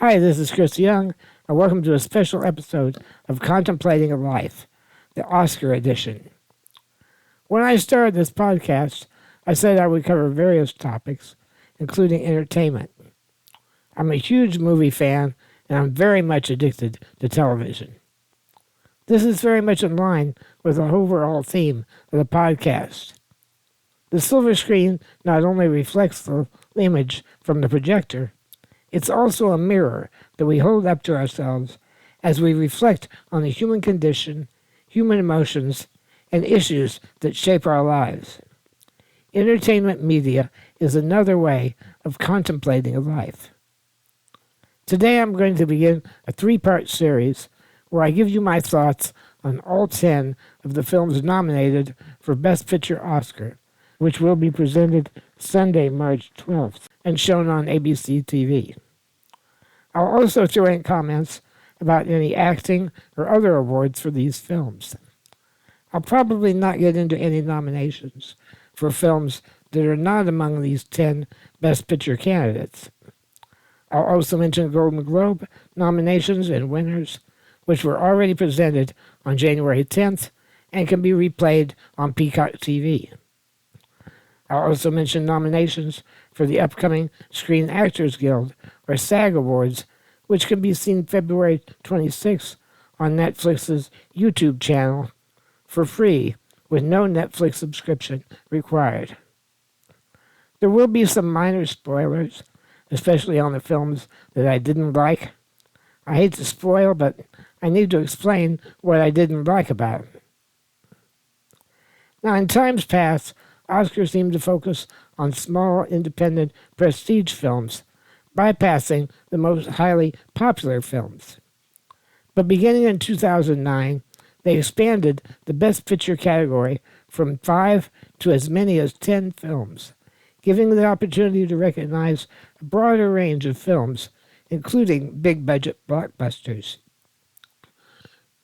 Hi, this is Chris Young, and welcome to a special episode of Contemplating a Life, the Oscar edition. When I started this podcast, I said I would cover various topics, including entertainment. I'm a huge movie fan, and I'm very much addicted to television. This is very much in line with the overall theme of the podcast. The silver screen not only reflects the image from the projector, it's also a mirror that we hold up to ourselves as we reflect on the human condition, human emotions, and issues that shape our lives. Entertainment media is another way of contemplating a life. Today I'm going to begin a 3-part series where I give you my thoughts on all 10 of the films nominated for Best Picture Oscar, which will be presented Sunday, March 12th, and shown on ABC TV. I'll also throw in comments about any acting or other awards for these films. I'll probably not get into any nominations for films that are not among these 10 Best Picture candidates. I'll also mention Golden Globe nominations and winners, which were already presented on January 10th and can be replayed on Peacock TV. I'll also mention nominations for the upcoming Screen Actors Guild, or SAG Awards, which can be seen February 26th on Netflix's YouTube channel for free with no Netflix subscription required. There will be some minor spoilers, especially on the films that I didn't like. I hate to spoil, but I need to explain what I didn't like about it. Now, in times past, Oscars seemed to focus on small, independent, prestige films, bypassing the most highly popular films. But beginning in 2009, they expanded the Best Picture category from 5 to as many as 10 films, giving the opportunity to recognize a broader range of films, including big-budget blockbusters.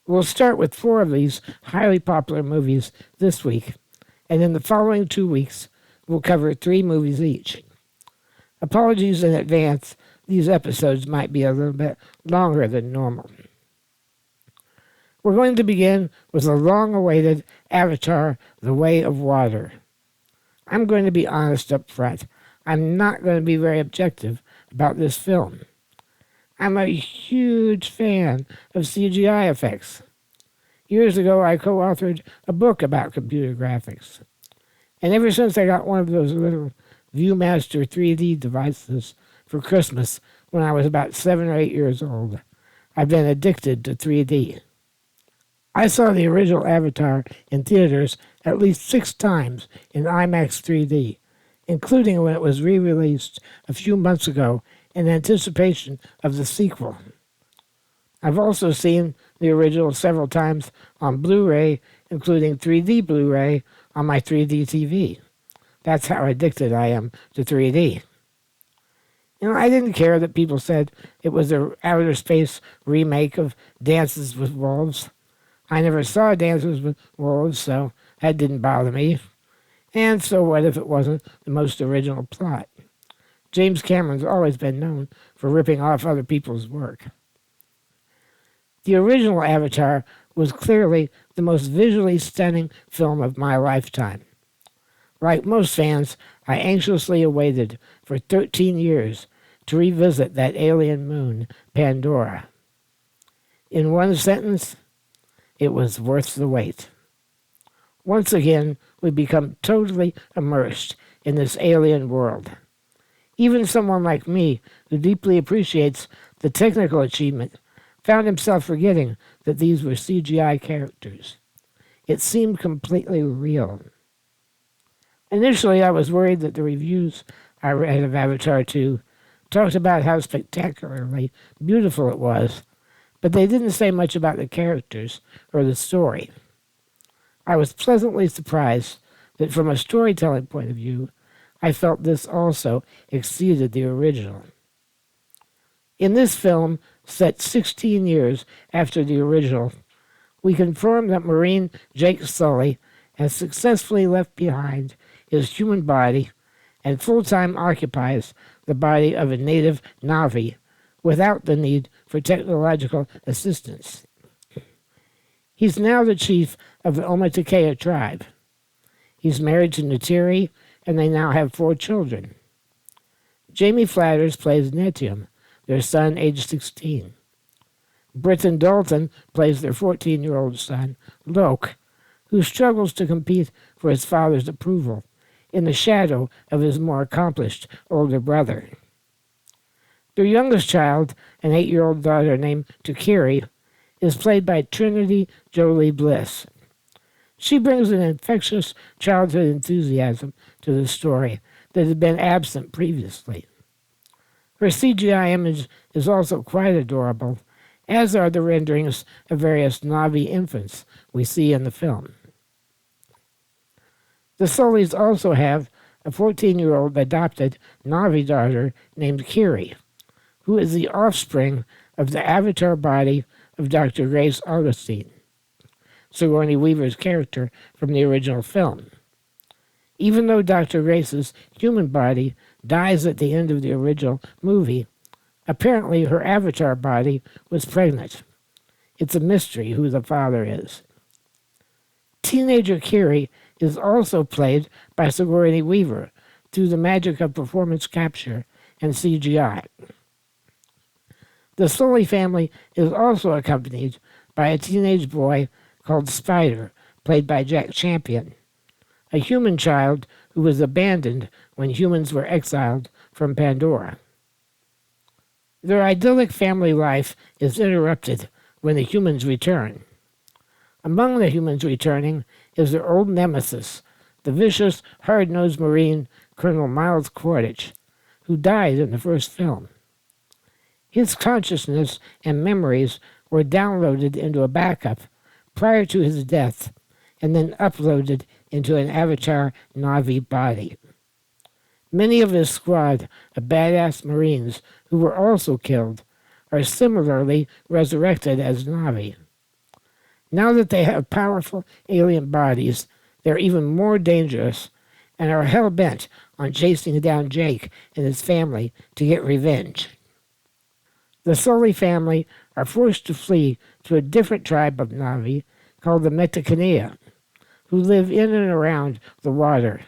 We'll start with 4 of these highly popular movies this week, and in the following 2 weeks, we'll cover 3 movies each. Apologies in advance, these episodes might be a little bit longer than normal. We're going to begin with the long-awaited Avatar, The Way of Water. I'm going to be honest up front. I'm not going to be very objective about this film. I'm a huge fan of CGI effects. Years ago, I co-authored a book about computer graphics. And ever since I got one of those little Viewmaster 3D devices for Christmas when I was about 7 or 8 years old, I've been addicted to 3D. I saw the original Avatar in theaters at least 6 times in IMAX 3D, including when it was re-released a few months ago in anticipation of the sequel. I've also seen the original several times on Blu-ray, including 3D Blu-ray on my 3D TV. That's how addicted I am to 3D. I didn't care that people said it was an outer space remake of Dances with Wolves. I never saw Dances with Wolves, so that didn't bother me. And so what if it wasn't the most original plot? James Cameron's always been known for ripping off other people's work. The original Avatar was clearly the most visually stunning film of my lifetime. Like most fans, I anxiously awaited for 13 years to revisit that alien moon, Pandora. In one sentence, it was worth the wait. Once again, we become totally immersed in this alien world. Even someone like me, who deeply appreciates the technical achievement, found himself forgetting that these were CGI characters. It seemed completely real. Initially, I was worried that the reviews I read of Avatar 2 talked about how spectacularly beautiful it was, but they didn't say much about the characters or the story. I was pleasantly surprised that from a storytelling point of view, I felt this also exceeded the original. In this film, set 16 years after the original, we confirm that Marine Jake Sully has successfully left behind his human body and full-time occupies the body of a native Na'vi without the need for technological assistance. He's now the chief of the Omatikea tribe. He's married to Natiri, and they now have 4 children. Jamie Flatters plays Netium, their son aged 16. Britton Dalton plays their 14-year-old son, Loke, who struggles to compete for his father's approval in the shadow of his more accomplished older brother. Their youngest child, an 8-year-old daughter named Takiri, is played by Trinity Jolie Bliss. She brings an infectious childhood enthusiasm to the story that had been absent previously. Her CGI image is also quite adorable, as are the renderings of various Na'vi infants we see in the film. The Sullys also have a 14-year-old adopted Na'vi daughter named Kiri, who is the offspring of the avatar body of Dr. Grace Augustine, Sigourney Weaver's character from the original film. Even though Dr. Grace's human body dies at the end of the original movie, apparently her avatar body was pregnant. It's a mystery who the father is. Teenager Kiri is also played by Sigourney Weaver through the magic of performance capture and CGI. The Sully family is also accompanied by a teenage boy called Spider, played by Jack Champion, a human child who was abandoned when humans were exiled from Pandora. Their idyllic family life is interrupted when the humans return. Among the humans returning is their old nemesis, the vicious, hard-nosed Marine Colonel Miles Quaritch, who died in the first film. His consciousness and memories were downloaded into a backup prior to his death and then uploaded into an avatar Na'vi body. Many of his squad of badass Marines who were also killed are similarly resurrected as Na'vi. Now that they have powerful alien bodies, they're even more dangerous and are hell-bent on chasing down Jake and his family to get revenge. The Sully family are forced to flee to a different tribe of Na'vi called the Metakanea, who live in and around the water.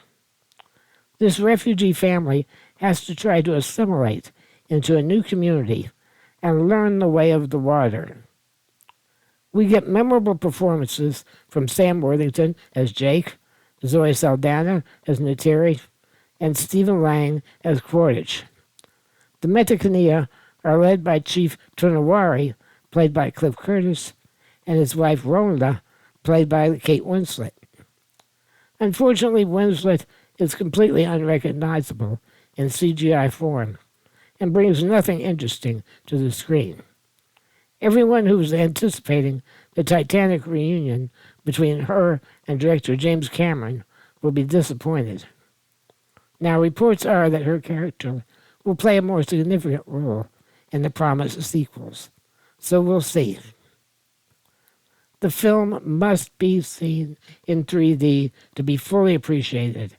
This refugee family has to try to assimilate into a new community and learn the way of the water. We get memorable performances from Sam Worthington as Jake, Zoe Saldana as Natiri, and Stephen Lang as Quaritch. The Metakanea are led by Chief Tunawari, played by Cliff Curtis, and his wife Rhonda, played by Kate Winslet. Unfortunately, Winslet is completely unrecognizable in CGI form and brings nothing interesting to the screen. Everyone who was anticipating the Titanic reunion between her and director James Cameron will be disappointed. Now, reports are that her character will play a more significant role in the promised sequels, so we'll see. The film must be seen in 3D to be fully appreciated,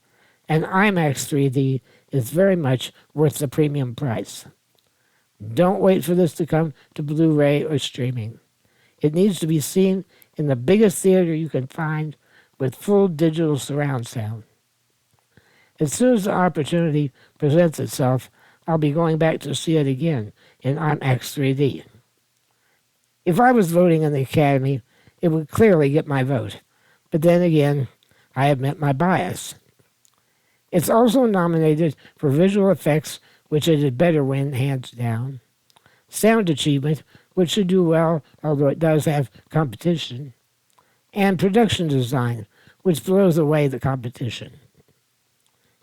and IMAX 3D is very much worth the premium price. Don't wait for this to come to Blu-ray or streaming. It needs to be seen in the biggest theater you can find with full digital surround sound. As soon as the opportunity presents itself, I'll be going back to see it again in IMAX 3D. If I was voting in the Academy, it would clearly get my vote. But then again, I admit my bias. It's also nominated for visual effects, which it had better win hands down. Sound achievement, which should do well, although it does have competition. And production design, which blows away the competition.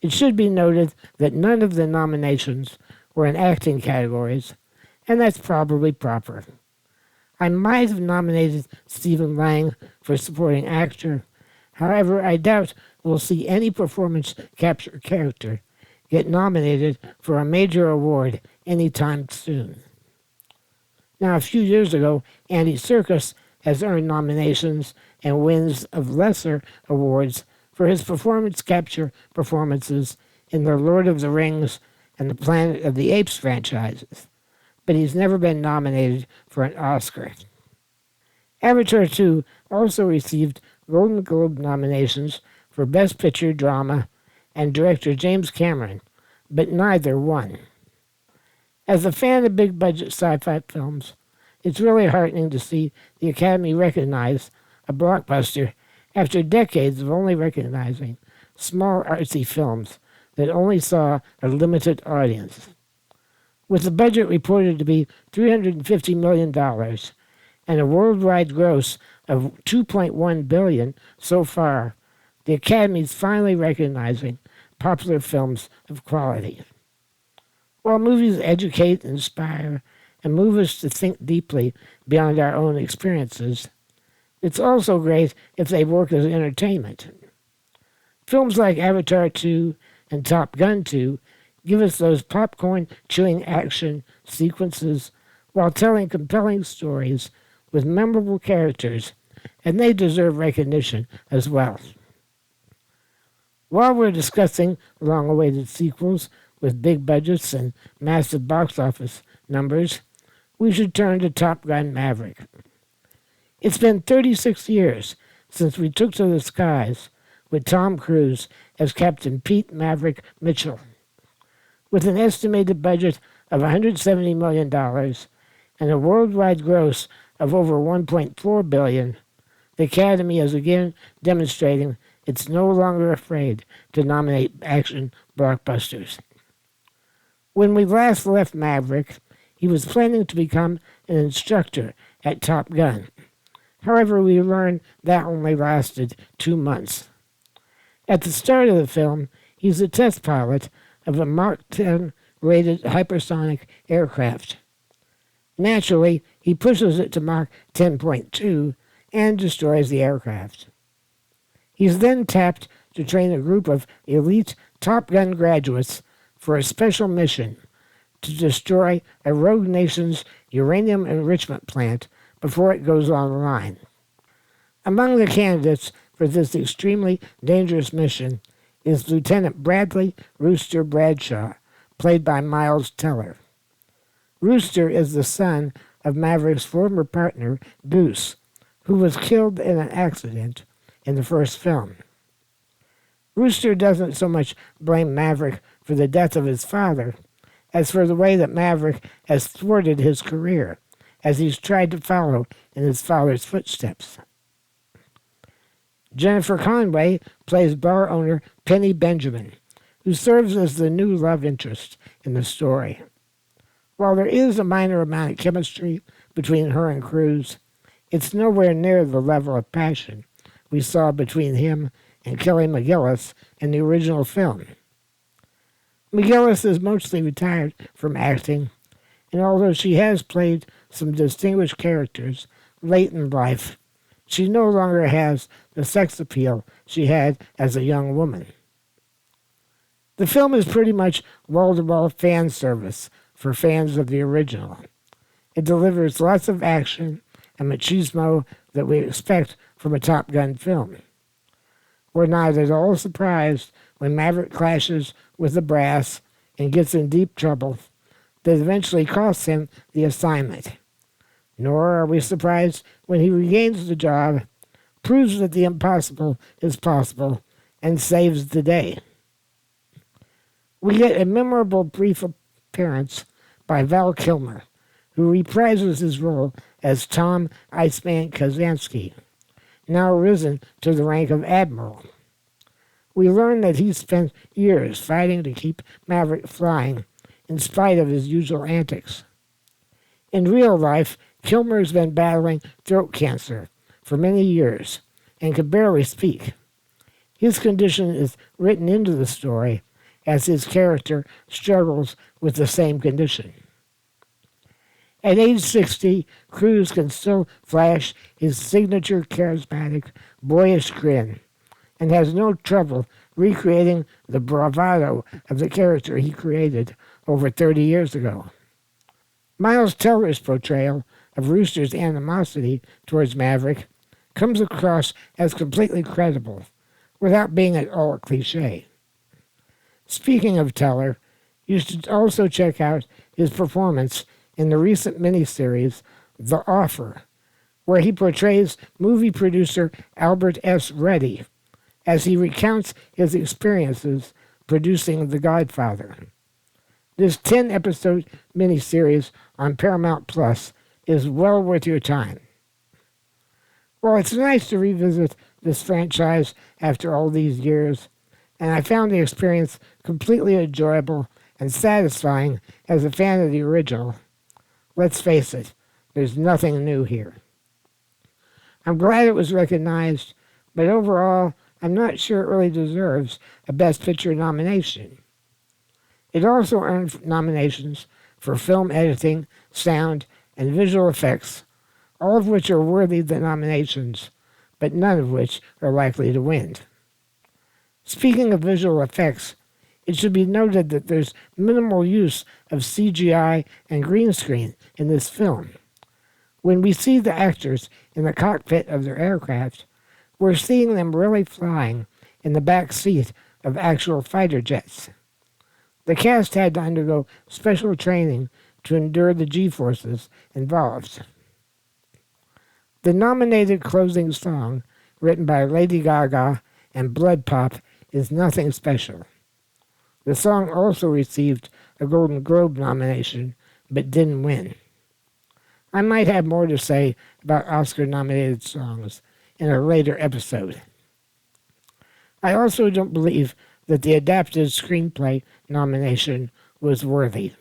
It should be noted that none of the nominations were in acting categories, and that's probably proper. I might have nominated Stephen Lang for supporting actor. However, I doubt we'll see any performance capture character get nominated for a major award anytime soon. Now, a few years ago, Andy Serkis has earned nominations and wins of lesser awards for his performance capture performances in the Lord of the Rings and the Planet of the Apes franchises. but he's never been nominated for an Oscar. Avatar 2 also received Golden Globe nominations for Best Picture Drama and director James Cameron, but neither won. As a fan of big-budget sci-fi films, it's really heartening to see the Academy recognize a blockbuster after decades of only recognizing small artsy films that only saw a limited audience. With the budget reported to be $350 million and a worldwide gross of $2.1 billion so far, the Academy is finally recognizing popular films of quality. While movies educate, inspire, and move us to think deeply beyond our own experiences, it's also great if they work as entertainment. Films like Avatar 2 and Top Gun 2 give us those popcorn-chewing action sequences while telling compelling stories with memorable characters, and they deserve recognition as well. While we're discussing long-awaited sequels with big budgets and massive box office numbers, we should turn to Top Gun Maverick. It's been 36 years since we took to the skies with Tom Cruise as Captain Pete Maverick Mitchell. With an estimated budget of $170 million and a worldwide gross of over $1.4 billion, the Academy is again demonstrating it's no longer afraid to nominate action blockbusters. When we last left Maverick, he was planning to become an instructor at Top Gun. However, we learned that only lasted 2 months. At the start of the film, he's a test pilot of a Mark 10 rated hypersonic aircraft. Naturally, he pushes it to Mach 10.2 and destroys the aircraft. He's then tapped to train a group of elite Top Gun graduates for a special mission to destroy a rogue nation's uranium enrichment plant before it goes online. Among the candidates for this extremely dangerous mission is Lieutenant Bradley Rooster Bradshaw, played by Miles Teller. Rooster is the son of Maverick's former partner, Goose, who was killed in an accident in the first film. Rooster doesn't so much blame Maverick for the death of his father as for the way that Maverick has thwarted his career as he's tried to follow in his father's footsteps. Jennifer Conway plays bar owner Penny Benjamin, who serves as the new love interest in the story. While there is a minor amount of chemistry between her and Cruise, it's nowhere near the level of passion we saw between him and Kelly McGillis in the original film. McGillis is mostly retired from acting, and although she has played some distinguished characters late in life, she no longer has the sex appeal she had as a young woman. The film is pretty much wall-to-wall fan service for fans of the original. It delivers lots of action and machismo that we expect from a Top Gun film. We're not at all surprised when Maverick clashes with the brass and gets in deep trouble that eventually costs him the assignment. Nor are we surprised when he regains the job, proves that the impossible is possible, and saves the day. We get a memorable brief appearance by Val Kilmer, who reprises his role as Tom Iceman Kazansky, now risen to the rank of Admiral. We learn that he spent years fighting to keep Maverick flying, in spite of his usual antics. In real life, Kilmer's been battling throat cancer for many years and can barely speak. His condition is written into the story as his character struggles with the same condition. At age 60, Cruise can still flash his signature charismatic, boyish grin and has no trouble recreating the bravado of the character he created over 30 years ago. Miles Teller's portrayal of Rooster's animosity towards Maverick comes across as completely credible, without being at all a cliché. Speaking of Teller, you should also check out his performance in the recent miniseries The Offer, where he portrays movie producer Albert S. Reddy as he recounts his experiences producing The Godfather. This 10-episode miniseries on Paramount Plus is well worth your time. Well, it's nice to revisit this franchise after all these years, and I found the experience completely enjoyable and satisfying as a fan of the original. Let's face it, there's nothing new here. I'm glad it was recognized, but overall, I'm not sure it really deserves a Best Picture nomination. It also earned nominations for film editing, sound, and visual effects, all of which are worthy of the nominations, but none of which are likely to win. Speaking of visual effects, it should be noted that there's minimal use of CGI and green screen in this film. When we see the actors in the cockpit of their aircraft, we're seeing them really flying in the back seat of actual fighter jets. The cast had to undergo special training to endure the G-forces involved. The nominated closing song, written by Lady Gaga and Blood Pop, is nothing special. The song also received a Golden Globe nomination, but didn't win. I might have more to say about Oscar-nominated songs in a later episode. I also don't believe that the adapted screenplay nomination was worthy.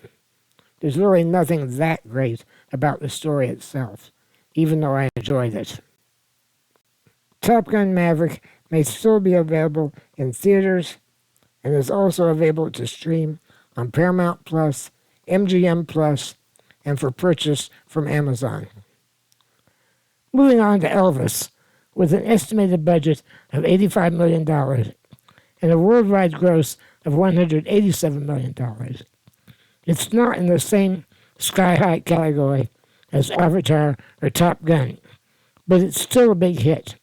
There's really nothing that great about the story itself, even though I enjoyed it. Top Gun Maverick may still be available in theaters and is also available to stream on Paramount Plus, MGM Plus, and for purchase from Amazon. Moving on to Elvis, with an estimated budget of $85 million and a worldwide gross of $187 million. It's not in the same sky-high category as Avatar or Top Gun, but it's still a big hit.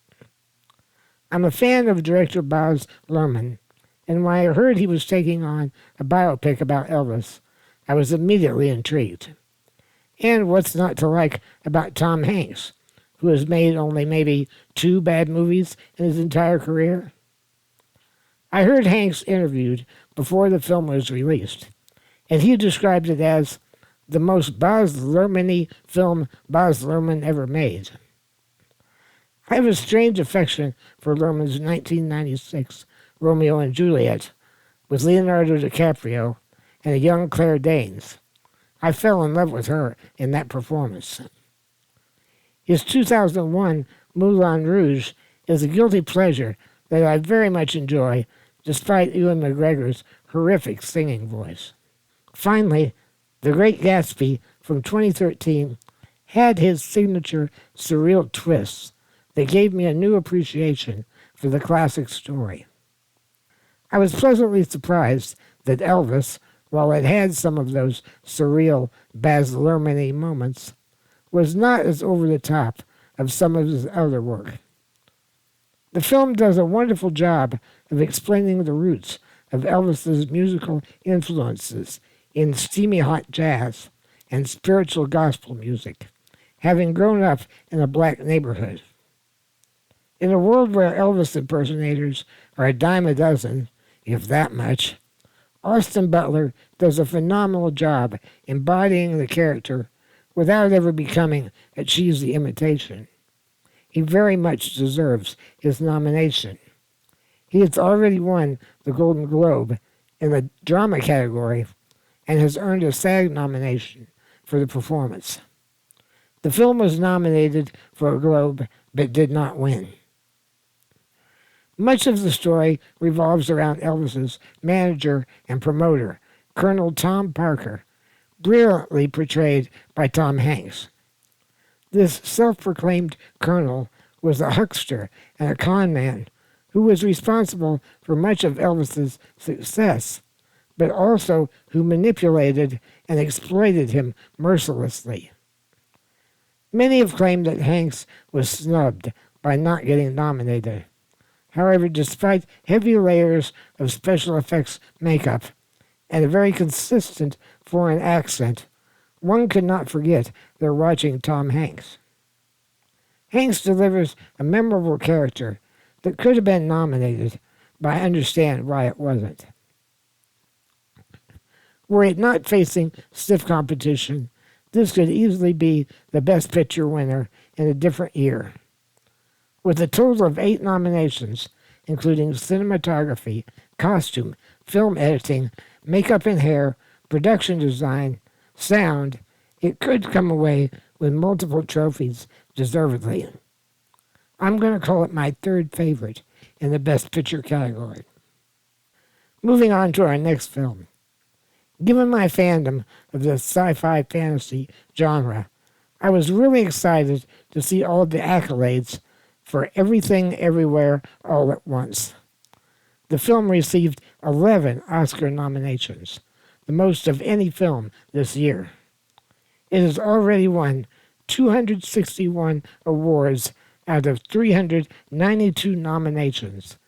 I'm a fan of director Baz Luhrmann, and when I heard he was taking on a biopic about Elvis, I was immediately intrigued. And what's not to like about Tom Hanks, who has made only maybe 2 bad movies in his entire career? I heard Hanks interviewed before the film was released, and he described it as the most Baz Luhrmann-y film Baz Luhrmann ever made. I have a strange affection for Luhrmann's 1996 Romeo and Juliet, with Leonardo DiCaprio and a young Claire Danes. I fell in love with her in that performance. His 2001 Moulin Rouge is a guilty pleasure that I very much enjoy, despite Ewan McGregor's horrific singing voice. Finally, The Great Gatsby from 2013 had his signature surreal twists that gave me a new appreciation for the classic story. I was pleasantly surprised that Elvis, while it had some of those surreal Baz Luhrmann-y moments, was not as over-the-top of some of his other work. The film does a wonderful job of explaining the roots of Elvis's musical influences in steamy hot jazz and spiritual gospel music, having grown up in a black neighborhood. In a world where Elvis impersonators are a dime a dozen, if that much, Austin Butler does a phenomenal job embodying the character without ever becoming a cheesy imitation. He very much deserves his nomination. He has already won the Golden Globe in the drama category and has earned a SAG nomination for the performance. The film was nominated for a Globe but did not win. Much of the story revolves around Elvis's manager and promoter, Colonel Tom Parker, brilliantly portrayed by Tom Hanks. This self-proclaimed colonel was a huckster and a con man who was responsible for much of Elvis's success, but also who manipulated and exploited him mercilessly. Many have claimed that Hanks was snubbed by not getting nominated. However, despite heavy layers of special effects makeup and a very consistent foreign accent, one could not forget they're watching Tom Hanks. Hanks delivers a memorable character that could have been nominated, but I understand why it wasn't. Were it not facing stiff competition, this could easily be the Best Picture winner in a different year. With a total of 8 nominations, including cinematography, costume, film editing, makeup and hair, production design, sound, it could come away with multiple trophies deservedly. I'm going to call it my third favorite in the Best Picture category. Moving on to our next film. Given my fandom of the sci-fi fantasy genre, I was really excited to see all the accolades for Everything Everywhere All at Once. The film received 11 Oscar nominations, the most of any film this year. It has already won 261 awards out of 392 nominations,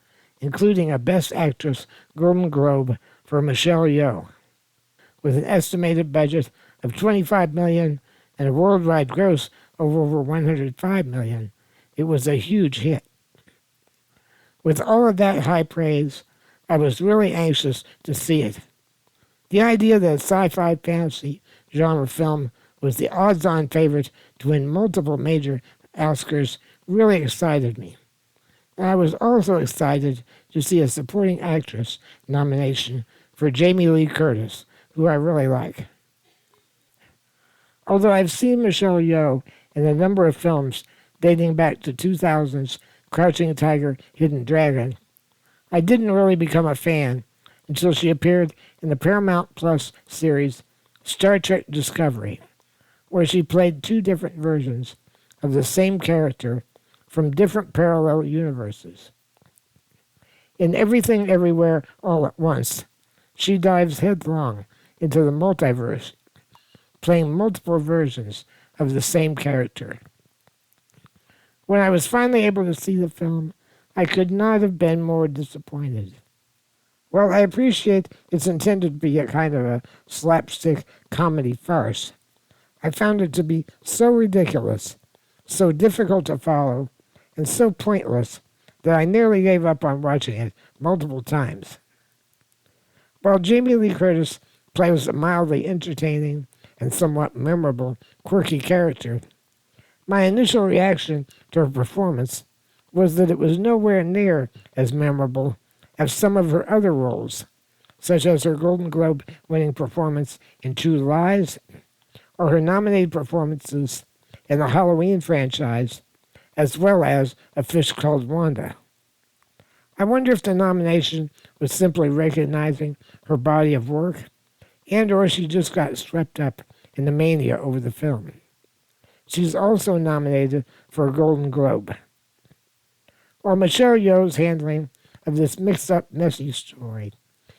including a Best Actress Golden Globe for Michelle Yeoh. With an estimated budget of $25 million and a worldwide gross of over $105 million, it was a huge hit. With all of that high praise, I was really anxious to see it. The idea that a sci-fi fantasy genre film was the odds-on favorite to win multiple major Oscars really excited me. And I was also excited to see a supporting actress nomination for Jamie Lee Curtis, who I really like. Although I've seen Michelle Yeoh in a number of films dating back to 2000's Crouching Tiger, Hidden Dragon, I didn't really become a fan until she appeared in the Paramount Plus series Star Trek Discovery, where she played 2 different versions of the same character from different parallel universes. In Everything Everywhere All at Once, she dives headlong into the multiverse, playing multiple versions of the same character. When I was finally able to see the film, I could not have been more disappointed. While I appreciate it's intended to be a kind of a slapstick comedy farce, I found it to be so ridiculous, so difficult to follow, and so pointless that I nearly gave up on watching it multiple times. While Jamie Lee Curtis plays a mildly entertaining and somewhat memorable, quirky character, my initial reaction to her performance was that it was nowhere near as memorable as some of her other roles, such as her Golden Globe-winning performance in True Lies, or her nominated performances in the Halloween franchise, as well as A Fish Called Wanda. I wonder if the nomination was simply recognizing her body of work, and or she just got swept up in the mania over the film. She's also nominated for a Golden Globe. While Michelle Yeoh's handling of this mixed-up, messy story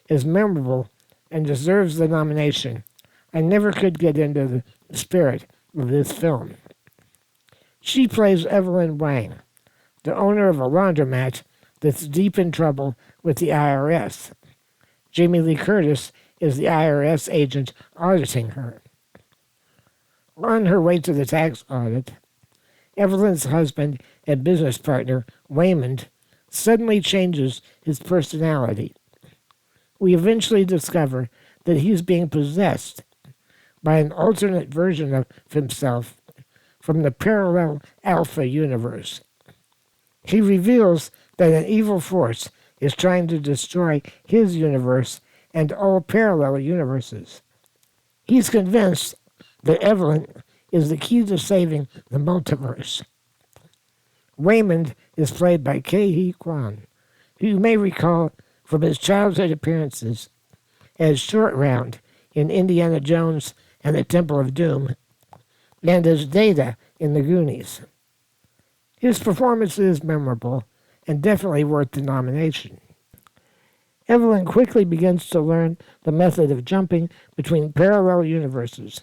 is memorable and deserves the nomination, I never could get into the spirit of this film. She plays Evelyn Wang, the owner of a laundromat that's deep in trouble with the IRS. Jamie Lee Curtis is the IRS agent auditing her. On her way to the tax audit, Evelyn's husband and business partner, Waymond, suddenly changes his personality. We eventually discover that he's being possessed by an alternate version of himself from the parallel Alpha universe. He reveals that an evil force is trying to destroy his universe and all parallel universes. He's convinced that Evelyn is the key to saving the multiverse. Waymond is played by Ke-Huy Quan, who you may recall from his childhood appearances as Short Round in Indiana Jones and the Temple of Doom, and as Data in The Goonies. His performance is memorable and definitely worth the nomination. Evelyn quickly begins to learn the method of jumping between parallel universes,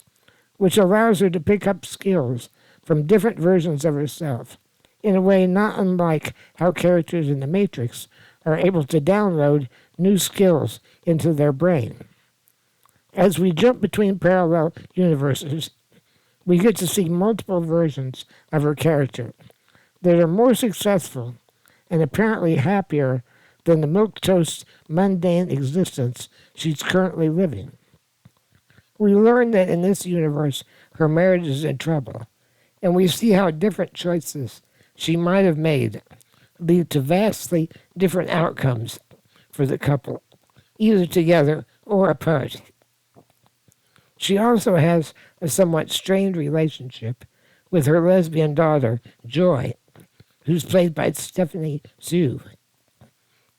which allows her to pick up skills from different versions of herself, in a way not unlike how characters in The Matrix are able to download new skills into their brain. As we jump between parallel universes, we get to see multiple versions of her character that are more successful and apparently happier than the milquetoast, mundane existence she's currently living. We learn that in this universe, her marriage is in trouble, and we see how different choices she might have made lead to vastly different outcomes for the couple, either together or apart. She also has a somewhat strained relationship with her lesbian daughter, Joy, who's played by Stephanie Hsu.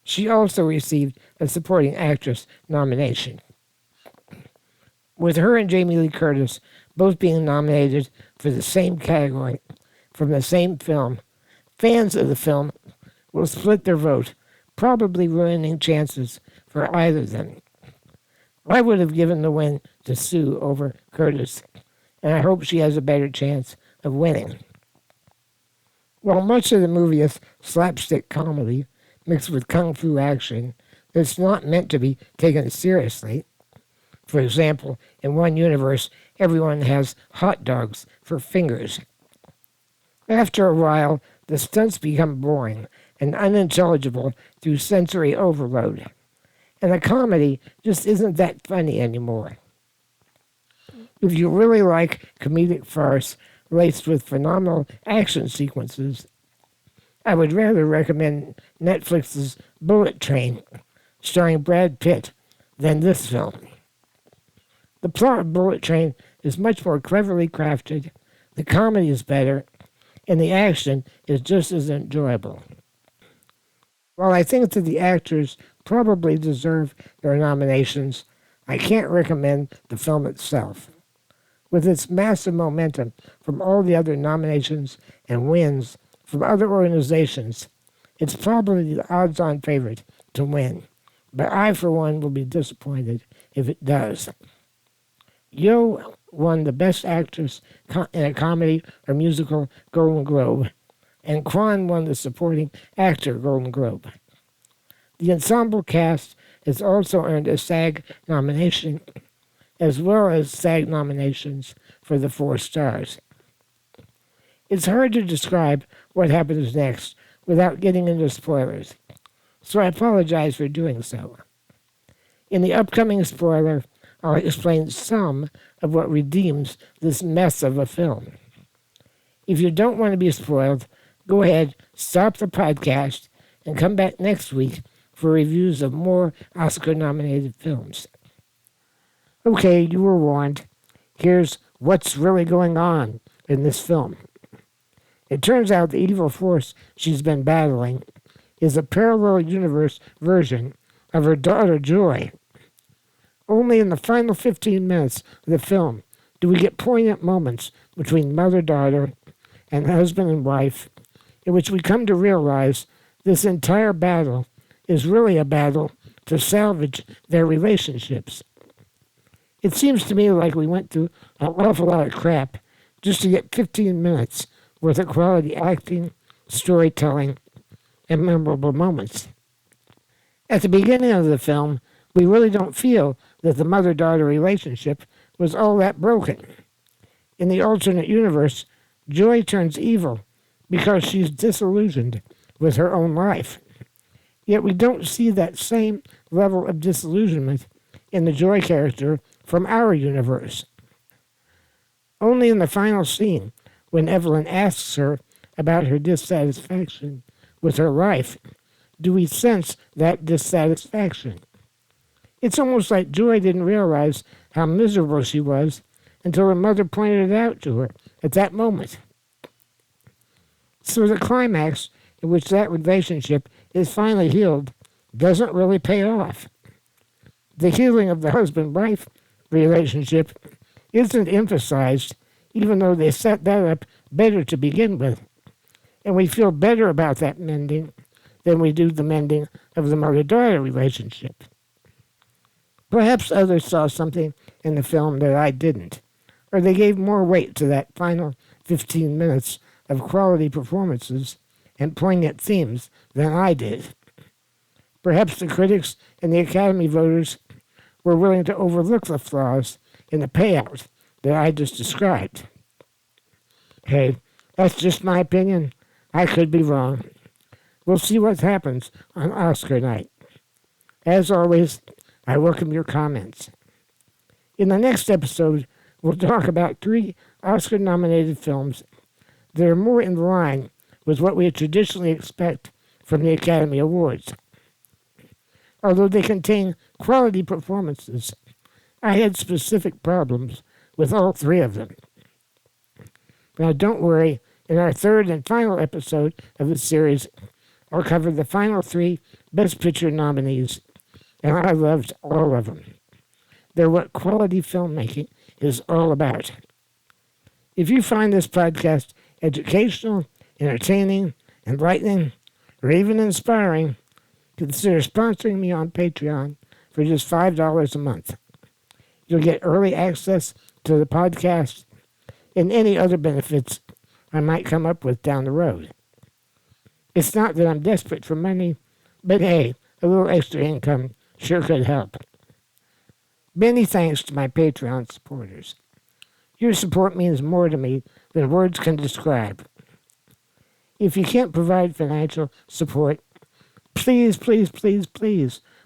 She also received a supporting actress nomination. With her and Jamie Lee Curtis both being nominated for the same category from the same film, fans of the film will split their vote, probably ruining chances for either of them. I would have given the win to Sue over Curtis, and I hope she has a better chance of winning. While much of the movie is slapstick comedy mixed with kung fu action that's not meant to be taken seriously, for example, in one universe, everyone has hot dogs for fingers. After a while, the stunts become boring and unintelligible through sensory overload, and the comedy just isn't that funny anymore. If you really like comedic farce laced with phenomenal action sequences, I would rather recommend Netflix's Bullet Train, starring Brad Pitt, than this film. The plot of Bullet Train is much more cleverly crafted, the comedy is better, and the action is just as enjoyable. While I think that the actors probably deserve their nominations, I can't recommend the film itself. With its massive momentum from all the other nominations and wins from other organizations, it's probably the odds-on favorite to win, but I, for one, will be disappointed if it does. Yeoh won the Best Actress in a Comedy or Musical Golden Globe, and Kwan won the Supporting Actor Golden Globe. The ensemble cast has also earned a SAG nomination, as well as SAG nominations for the 4 stars. It's hard to describe what happens next without getting into spoilers, so I apologize for doing so. In the upcoming spoiler, I'll explain some of what redeems this mess of a film. If you don't want to be spoiled, go ahead, stop the podcast, and come back next week for reviews of more Oscar-nominated films. Okay, you were warned. Here's what's really going on in this film. It turns out the evil force she's been battling is a parallel universe version of her daughter Joy. Only in the final 15 minutes of the film do we get poignant moments between mother-daughter and husband and wife, in which we come to realize this entire battle is really a battle to salvage their relationships. It seems to me like we went through an awful lot of crap just to get 15 minutes worth of quality acting, storytelling, and memorable moments. At the beginning of the film, we really don't feel that the mother-daughter relationship was all that broken. In the alternate universe, Joy turns evil because she's disillusioned with her own life. Yet we don't see that same level of disillusionment in the Joy character from our universe. Only in the final scene, when Evelyn asks her about her dissatisfaction with her life, do we sense that dissatisfaction. It's almost like Joy didn't realize how miserable she was until her mother pointed it out to her at that moment. So the climax in which that relationship is finally healed doesn't really pay off. The healing of the husband-wife relationship isn't emphasized, even though they set that up better to begin with. And we feel better about that mending than we do the mending of the mother-daughter relationship. Perhaps others saw something in the film that I didn't, or they gave more weight to that final 15 minutes of quality performances and poignant themes than I did. Perhaps the critics and the Academy voters were willing to overlook the flaws in the payout that I just described. Hey, that's just my opinion. I could be wrong. We'll see what happens on Oscar night. As always, I welcome your comments. In the next episode, we'll talk about 3 Oscar-nominated films that are more in line with what we traditionally expect from the Academy Awards. Although they contain quality performances, I had specific problems with all 3 of them. Now don't worry, in our 3rd and final episode of the series, I'll cover the final 3 Best Picture nominees, and I loved all of them. They're what quality filmmaking is all about. If you find this podcast educational, entertaining, enlightening, or even inspiring, consider sponsoring me on Patreon for just $5 a month. You'll get early access to the podcast and any other benefits I might come up with down the road. It's not that I'm desperate for money, but hey, a little extra income sure could help. Many thanks to my Patreon supporters. Your support means more to me than words can describe. If you can't provide financial support, please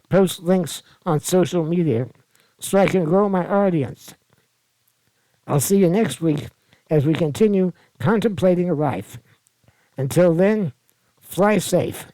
post links on social media so I can grow my audience. I'll see you next week as we continue contemplating a life. Until then, fly safe.